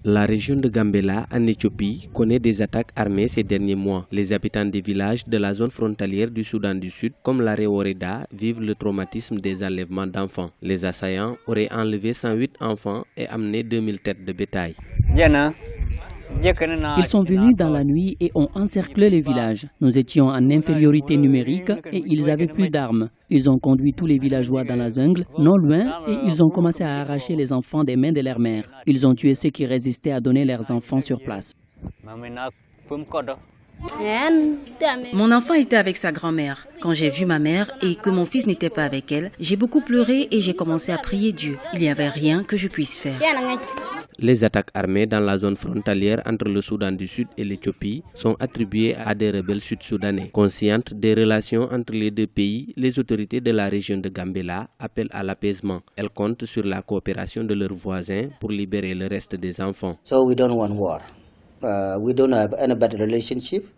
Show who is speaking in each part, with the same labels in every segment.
Speaker 1: La région de Gambela, en Éthiopie, connaît des attaques armées ces derniers mois. Les habitants des villages de la zone frontalière du Soudan du Sud, comme l'Are Woreda, vivent le traumatisme des enlèvements d'enfants. Les assaillants auraient enlevé 108 enfants et amené 2000 têtes de bétail.
Speaker 2: Ils sont venus dans la nuit et ont encerclé le village. Nous étions en infériorité numérique et ils avaient plus d'armes. Ils ont conduit tous les villageois dans la jungle, non loin, et ils ont commencé à arracher les enfants des mains de leur mère. Ils ont tué ceux qui résistaient à donner leurs enfants sur place.
Speaker 3: Mon enfant était avec sa grand-mère. Quand j'ai vu ma mère et que mon fils n'était pas avec elle, j'ai beaucoup pleuré et j'ai commencé à prier Dieu. Il n'y avait rien que je puisse faire.
Speaker 1: Les attaques armées dans la zone frontalière entre le Soudan du Sud et l'Éthiopie sont attribuées à des rebelles sud-soudanais. Conscientes des relations entre les deux pays, les autorités de la région de Gambela appellent à l'apaisement. Elles comptent sur la coopération de leurs voisins pour libérer le reste des enfants.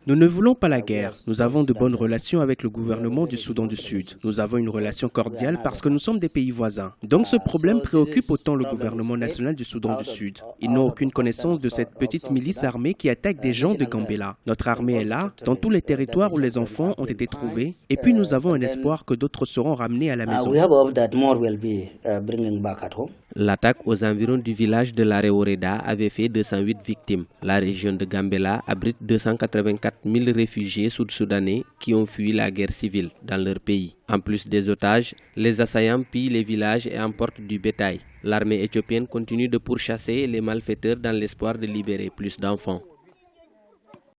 Speaker 4: Nous ne voulons pas la guerre. Nous avons de bonnes relations avec le gouvernement du Soudan du Sud. Nous avons une relation cordiale parce que nous sommes des pays voisins. Donc ce problème préoccupe autant le gouvernement national du Soudan du Sud. Ils n'ont aucune connaissance de cette petite milice armée qui attaque des gens de Gambela. Notre armée est là, dans tous les territoires où les enfants ont été trouvés. Et puis nous avons un espoir que d'autres seront ramenés à la maison.
Speaker 1: L'attaque aux environs du village de l'Are Woreda avait fait 208 victimes. La région de Gambela abrite 284 000 réfugiés sud-soudanais qui ont fui la guerre civile dans leur pays. En plus des otages, les assaillants pillent les villages et emportent du bétail. L'armée éthiopienne continue de pourchasser les malfaiteurs dans l'espoir de libérer plus d'enfants.